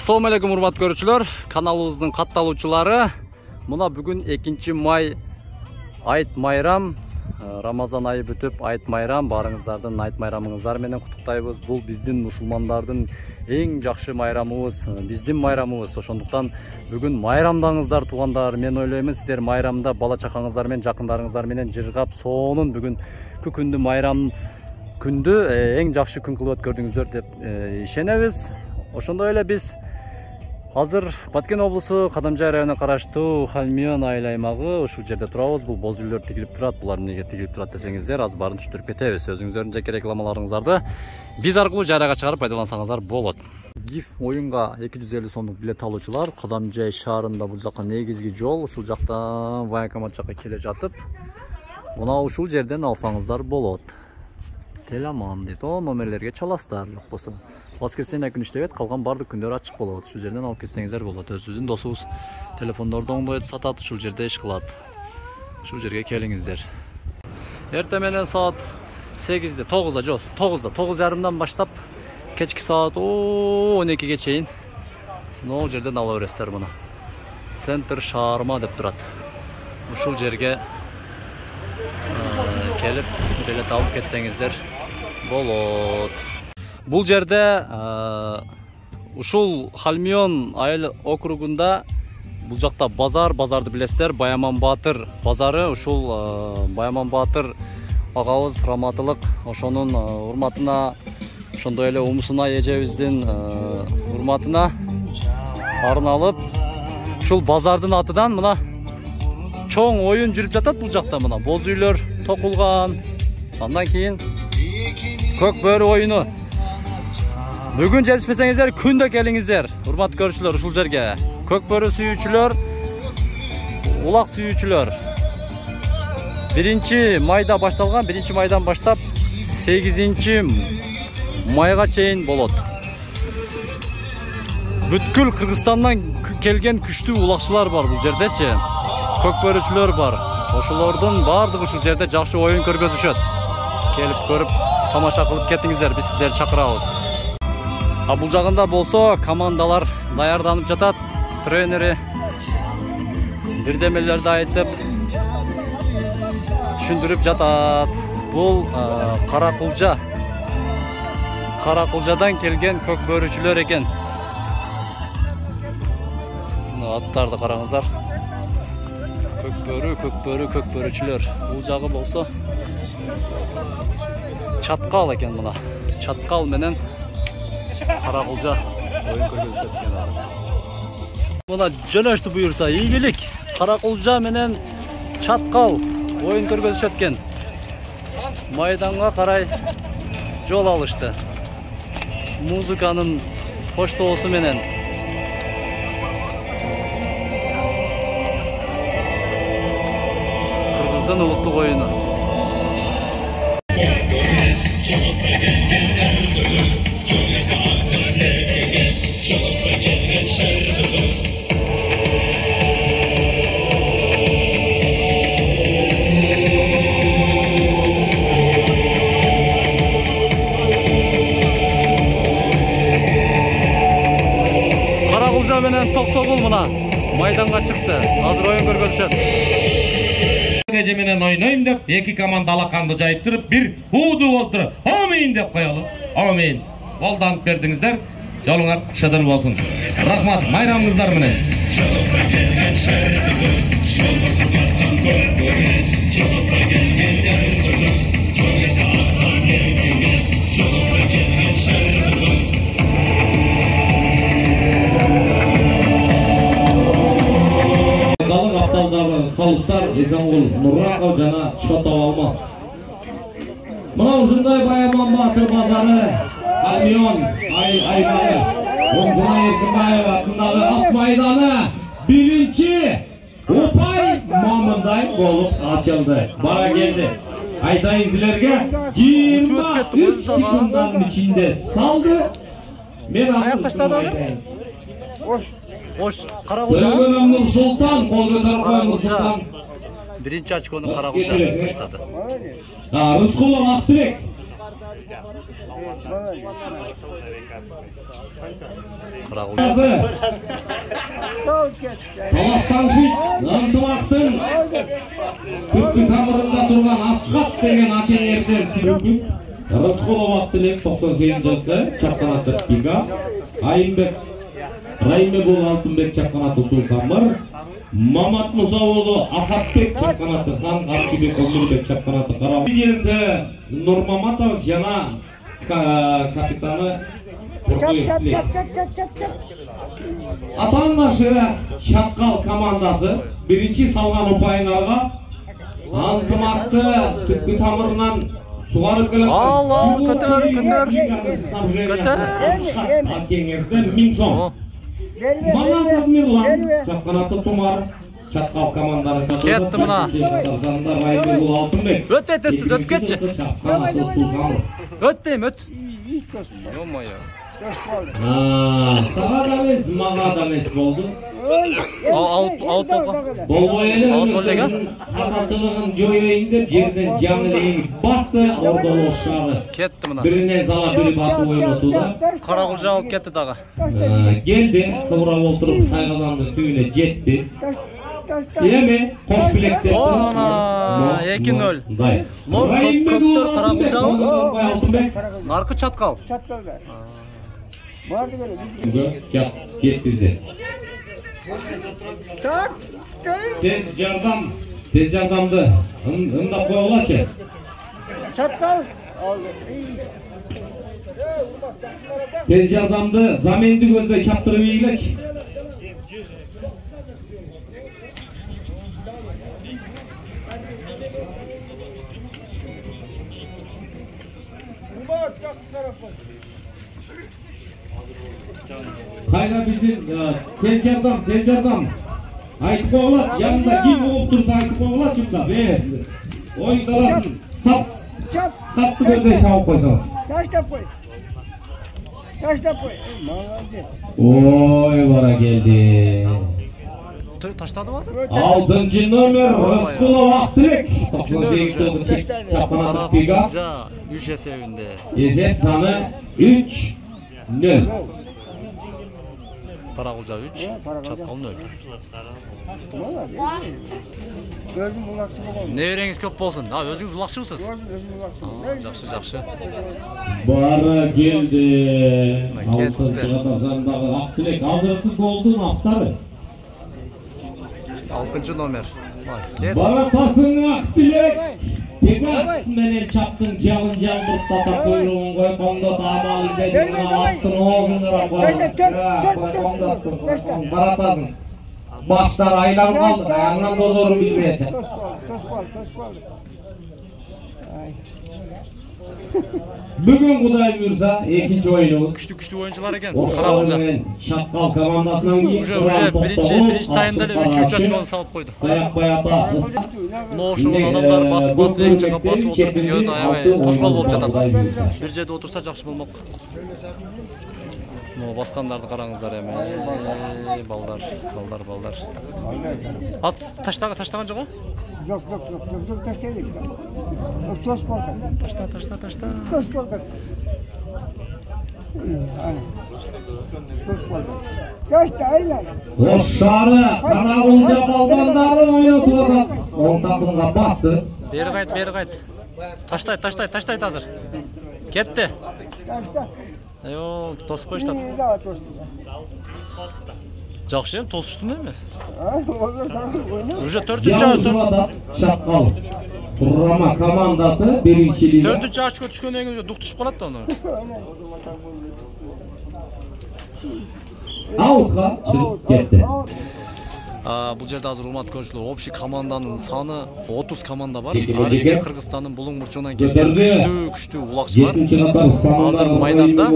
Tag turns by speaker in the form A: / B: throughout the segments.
A: Assalamu alaikum урматтуу көрүүчүлөр, каналыбыздын катталуучулары. Мына бүгүн 2 май айт майрам, Рамазан айы бүтүп айт майрам, барыңыздардын айт майрамыңыздар менен куттуктайбыз. Бул биздин мусулмандардын эң жакшы майрамыбыз, биздин майрамыбыз. Ошондуктан бүгүн майрамдаңыздар туугандар. Мен ойлоймун, сиздер майрамда бала чакаңыздар менен, жакындарыңыздар менен жыргап, сонун бүгүн күндү майрам күндү эң жакшы күн кылып өткөрдүңүздөр деп ишенебиз. Ошондой эле биз азыр Баткен облусу Кадамжай районуна караштуу Халмион айыл аймагы, ушул жерде турабыз. Бул боз үйлөр тигилип турат. Булар эмнеге тигилип турат десеңиздер, аз барын түштүрүп кетебиз. Өзүңүздөрдүн жеке рекламаларыңыздарды биз аркылуу жарыяга чыгарып пайдалансаңыздар болот. ГИФ оюнга 250 сомдук билет алуучулар Кадамжай шаарында, бул жака негизги жол, ушул жактан военкомат жака келе жатып, мына ушул жерден алсаңыздар болот. Теламан дейт. О, номерлерге чаласыздар. Жок болсо воскресенье күнү иштебейт, калган бардык күндөр ачык болот. Ушул жерден алып кетсеңиздер болот. Өзүбүздүн досубуз телефондорду оңдойт, сатат, ушул жерде иш кылат. Ушул жерге келиңиздер. Эртең менен саат 8-де, 9-да, жок, 9-да, 9:30 баштап кечки саат 12-ге чейин могу жерден ала бересиздер. Мына центр шаарма деп турат. Ушул жерге келип билет алып кетсеңиздер болот. Бул жерде ушул Халмион айыл округунда бул жакта базарды билесиздер, Баяман Баатыр базары. Ушул Баяман Баатыр агабыз раматылык, ошонун урматына, ошондой эле Умсуна эжебиздин урматына арналып, ушул базардын атынан мына чоң оюн жүрүп жатат. Бул жакта мына боз үйлөр токулган. Андан кийин көк бөрү оюну. Бүгүн жетишпесеңиздер күндө келиңиздер. Урматтуу көрүүчүлөр, ушул жерге көк бөрү сүйүүчүлөр, улак сүйүүчүлөр 1 майда башталган. 1 майдан баштап 8 майга чейин болот. Бүткүл Кыргызстандан келген күчтүү улакчылар бар бул жердечи. Көк бөрүчүлөр бар. Ошолордун баардыгы ушул жерде жакшы оюн көргөзүшөт. Келип көрүп, тамаша кылып кетиңиздер, биз сиздерди чакырабыз. А бул жагында болсо командалар даярданып жатат. Тренери бирдемелерди айтып, түшүндүрүп жатат. Бул Каракулжадан келген көк бөрүчүлөр экен. Аттарды караңыздар. Көк бөрүчүлөр. Бул жагы болсо Чаткал экен. Мына Чаткал менен Каракулжа оюн көргөзүшөт экен. Мына жөнөштү буюрса ийгилик. Каракулжа менен Чаткал оюн көргөзүшөт экен. Майданга карай жол алышты. Музыканын коштоосу менен. Кыргыздын улуттук оюну. Каракулжа менен Токтогул мына майданга чыкты. Азыр оюн көргөзүшөт.
B: Эже менен ойнойм деп, эки команда алаканды жайып туруп, бир ууду болтуруп, амин деп коелу. Амин. Колданып бердиңиздер. Жолуңар шыдыр болсун. Рахмат, майрамыңыздар менен.
C: Апталдагы калыстар Эзангул Нураков жана Чотов Алмаз. Мына ушундай Баяман Баатыр базары, Халмион айыл аймагы, Умсуна Эркинбаева атындагы ат майданы 1 Упай Мамындай болуп ачылды. Бара келди. Айтайын силерге 23 секунддун ичинде салды. Мен аякташтадым.
A: Ош, Каракулжа.
C: Султан, кол көтөрүп Султан.
A: 1 очкону Каракулжа таштады.
C: Рыскулов Актырек. Таластаңши ынтымақтың түпкі тамырында тұрған Асқат деген акелерден сүргін Рысқұлов Аттылек 98 жылды чапқанаты Пегас Райымбекұлы Алтынбек чапқанаты Султамыр Мамат Мұсаұлы Ахатбек чапқанаты Хан Арчибек Өмірбек чапқанаты Қарау Енді Нұрмаматов жана капитаны Атаннашы Шатқал командасы бірінші салған ұпайынарға антымақты түпкі тамырынан суғарып келеді.
A: Көтер.
C: Кеңестер Минсон. Манасов Мирлан, Шатқанаты Тумар, Шатқал командары
A: кетті мұна. Өт етесіз, өт кетші. Өт дейм, өт.
C: Саған емес, маған емес болды.
A: Ауыт болға.
C: Болбой әлі қататшылығын жойайын деп жерден жаңылығын басты, орда оғышағы.
A: Кетті мұна.
C: Бірінен зала бірі басы ойнатуда.
A: Қарақұлжа алып кетті дағы.
C: Келді, қыбырап отырып қайғаланды түйіне жетті. Еме, қош білектер.
A: Оғана, 2-0. Көптер Қарақұлжа алып. Нарқы Шатқал.
C: Кетті. Tez yardamdı. Hında koyulaşı.
D: Çatkal aldı.
C: Tez yardamdı. Zamendi gözde çaptırıp iyileç. Kayna bizim tez yardam. Aytıp oğlat, yanında kim olup dursa aytıp oğlat şunda. Oyundaların tatlı gözde çabuk koysan.
D: Taşta koy.
C: Oy vara geldi.
A: Taşladı mı?
C: 6. nömer Rıskulov Aktilek. Çapanatık Pegaz.
A: 3 esevinde.
C: Esep sanı 3-0.
A: Қарақұлжа 3, Шатқал 0.
D: Өзім ұлақшы болғанмын.
A: Небереңіз көп болсын. Өзіңіз ұлақшы болсыз? Жақшы.
C: Бары келді. 6-шы қатарсандағы Ақтілек. Азырқы голдың ақтары.
A: 6 номер.
C: Баратасың Ақтілек. Пегас менен чаптың жағын жалбырттата қойруын қой, қоңдат амалы дедім, аттың оғыныра қой. Баратасың. Баштар айланып қалды, аяғынан дозорын білмейді.
D: Toz baldı.
C: Бүгін Құдай бұйырса, екінші ойынымыз.
A: Күшті ойыншылар екен.
C: Қарақұлжа мен Шатқал командасынан кейін
A: уже бірінші таймда 3 очконы салып қойды.
C: Саяқбай-ата.
A: Ноғышылған адамдар басып екі жаққа басып отырып бізге аябай тосқал болып жатады. Бір жерде отырса жақсы болмақ. Басқандарды қараңыздар әме. Балдар. Таштаған жоқ?
D: Yok taşlayalım. Toz baldı.
A: Taşta.
D: Toz baldı. Toz baldı. Taşta aylar.
C: Oşşarı, Қарақұлжа балдандары ойнатып жатады. Он тақымға басты.
A: Бері қайт. Таштайт азыр. Кетті.
D: Taşta.
A: Тосып қойыштады. Жақшы ем, тосыштың еме? Уже 4-ші
C: Шатқал құрама командасы біріншілігі.
A: 4-ші ашқа түшкен еңіз дұқ түшіп қалады да оны.
C: Аутқа шығып кетті.
A: Бұл жерде азыр урматтуу көрүүчүлөр, общий команданын саны 30 команда бар. Ар бир Кыргызстандын булуң бурчугунан келген күчтүү улакчылар. Азыр майданда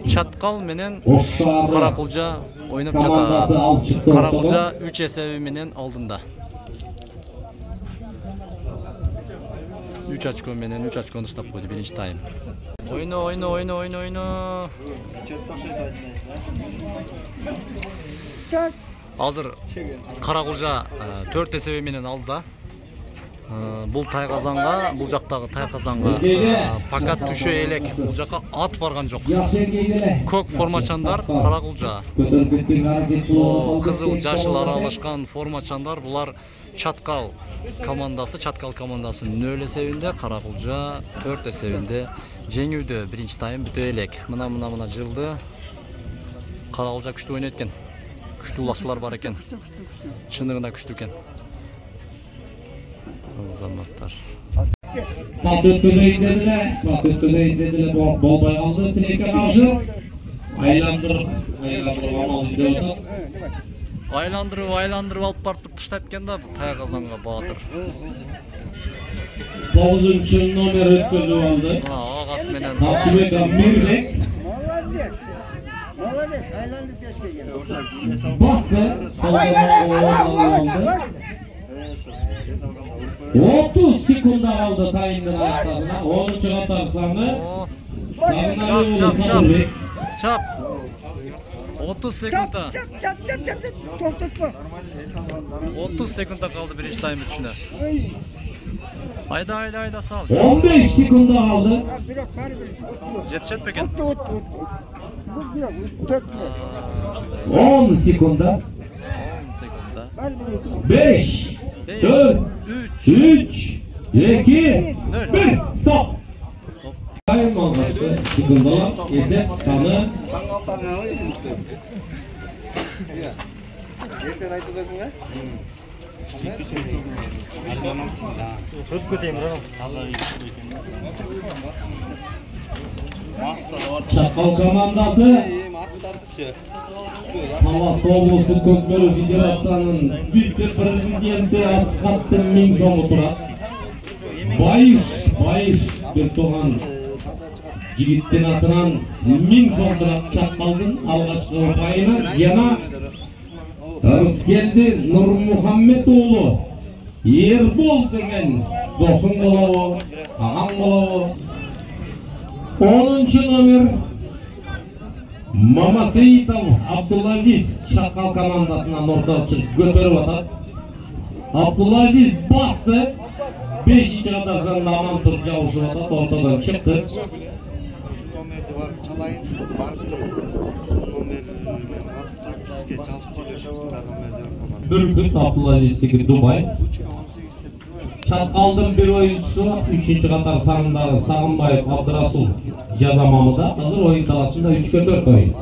A: Чаткал менен Каракулжа ойноп жатат. Каракулжа 3 эсеби менен алдында. 3 очко менен 3 очкону таштап койду биринчи тайм. Ойно. Азыр Каракулжа 4 эсеби менен алды. Бул тайказанга, бул жактагы тайказанга пакат түшө элек. Бул жакка ат барган жок. Көк формачандар Каракулжа. Кызыл жашыл аралашкан формачандар булар Чаткал командасы 0 эсебинде, Каракулжа 4 эсебинде жеңүүдө. Биринчи тайм бүтө элек. Мына жылды Каракулжа күчтүү ойнойт экен. Күчтүү улакчылар бар экен. Чыныгында күчтүү экен. Zanatlar.
C: Pas ötüde izlediler. Bolbay aldı. Tilek'e karşı. Aylandırıp
A: Aylandırıp alıp barıp tışlatken da bu Tayqazanга Батыр.
C: 9. номер ötközü aldı.
A: Ağat menen.
C: Nasibek Amirlik.
D: Молодец, aylandık keşke gene.
C: Bastı. 30 sekunda kaldı tayının arkasına. 13 atarsanı.
A: Çap. 30 sekunda.
D: Çap. Toktutma.
A: 30 sekunda kaldı birinci time üçüne. Hayda sal.
C: 15 sekunda kaldı.
A: Yetişet peken.
C: 10 sekunda. 5 4 3 2 1 stop. Time olması sekundalar ise sanı.
D: Erken aytıdasın ha?
C: Çakal komandası Hava Soğulusu Kökleri Federasyonunun vice-prezidenti Asqat Mingson oturar. Bayış Bertoğan Jigittin atынан Mingson Çakal'ın alğaçkı payına yana Rıskелді Nurmuhammedoğlu Erbol деген досың болабы, ағаң болабы. 10. номер Мамасеитов Абдулазиз Шакал командасынан орталчы көтеріп атат. Абдулазиз басты. 5. қатардан аман тұрып жауышып атат, ортадан шықты.
E: Номерді бар çalayın, барып тұр. Номер бізге жалпы сөйлешіп номерді бар.
C: Бүркіт Абдулазиздегі Дубай. Çatkaldın bir oyuncusu 3. қатар санындағы Сағынбаев Абдырасул Жазамамыда қазір ойын таласында 3-4 ойын.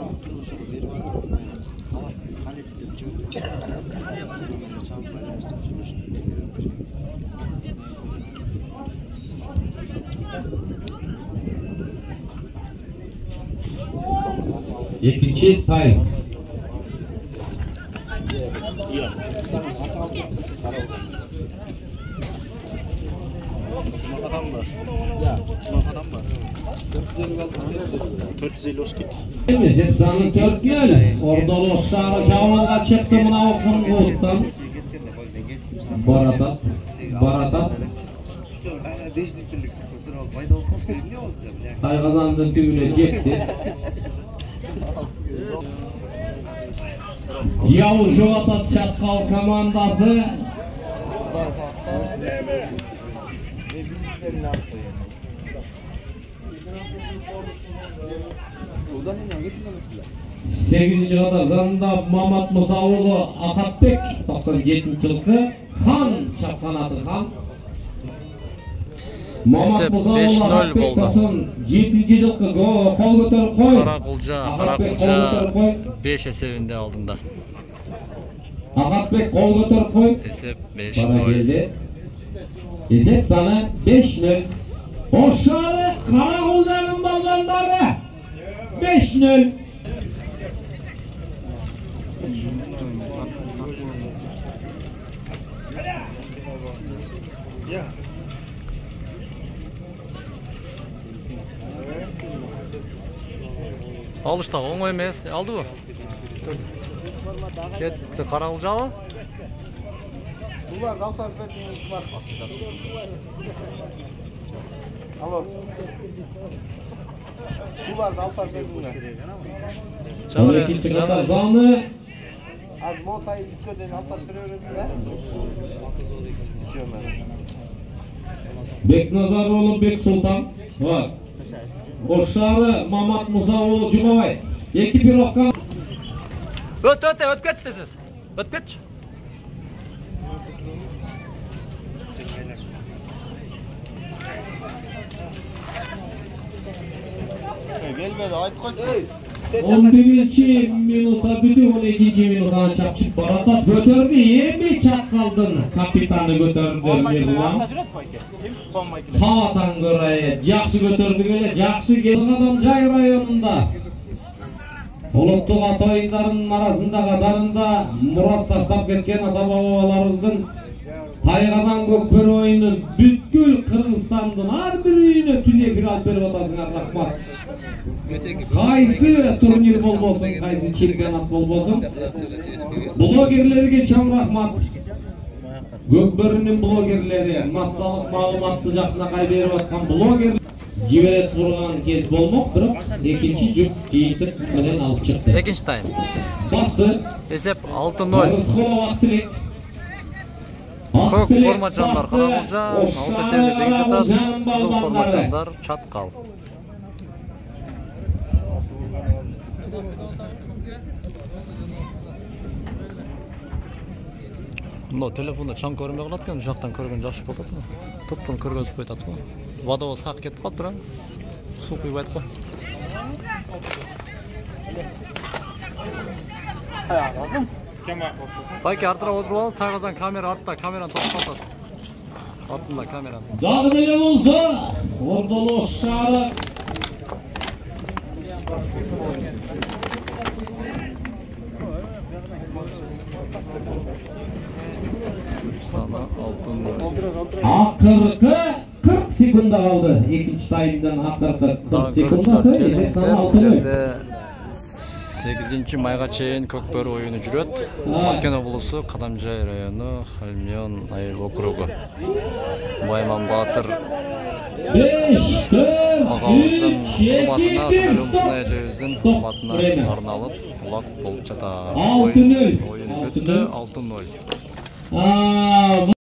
C: İkinci time. Zepsanın 4-0. Orada Şaval'a çıktı buna okun Oğuz'dan. Baratat. Tayqazan'ın tüyüne çekti. Yavu Jovatat Çatkal komandası. Sekizinci kadar zanında Mamat Musaoğlu Akatbek 97. yılkı Han çapkanatı Han. Mamat Musaoğlu Akatbek 97. yılkı kol götürüp koy.
A: Karakulca 5 esebinde aldığında.
C: Akatbek kol götürüp koy.
A: Esep 5-0.
C: Esep sana 5-0. Oşarı Karakulca'nın balvanları 5-0.
A: Alışta oңой емес, алды bu. Ketті Каракулжалы.
E: Su var, daltar su var. Alo. Su var, daltar
C: Çabuk. İkinci kadar zanı.
E: Az motayı bitkoden daltar sürüyoruz be.
C: Бекназар oğlu Бек Султан. Вот. Ошары Мамат Муса oğlu Cumabay. 2-1 Оккан.
A: Öt ketçi siz. Öt ketçi.
E: Gelmedi, ayt koy.
C: 11. minuta бүтүп 12 minutdan çapçıp barata götürdü. Emi çakkaldın. Kapitanı götürdü. Havatan göre jakşı götürdü böyle. Jakşı geldim Jay rayonunda. Uluttuk ata oyunlarının arasında qatarında Murat taşlap ketken ata babalarımыздың Tayqazan Көкбөр oyunu бүткүл Kırgızstandın har bir үйüne tüne final berip atasыңар рахмат. Qaysı turnir bolbosun, qaysı чемпионат bolbosun. Blogerlerге чоң рахмат. Көкбөрүнүн блогерлери массалык маалыматты жакшынакай берип аткан блогер жибере турган кез болмок, бирок экинчи жүк жыйынтык менен алып чыкты.
A: Экинчи тайм.
C: Басты.
A: Эсеп 6-0. Көк формачандар Каракулжан, 6-7 жеңип жатат. Кызыл формачандар Чаткал. Мына телефонда чаң көрмөй калат экен, жактан көргөн жакшы болот го. Туптун көргөнсүп койтат го. Водовоз сак кетип калат бирок. Суу куйбайт го. Байке артыра отуруп алыңыз, Тайгазан камера артта, камераны тосуп атасыз. Артында камераны.
C: Дагы деле болсо, Ордолу шаары
A: Sana 6-0.
C: Akırkı 40 sekunda kaldı. İkinci tayımdan akırkı 40 sekunda.
A: Жерде 8 майга чейин Көкбөр оюну жүрөт. Баткен облусу, Кадамжай району, Хальмион айыл округу. Байман Батыр агабыздын урматына, ошол эжебиздин урматына арналып булак болуп жатат. Оюн бүттү 6-0.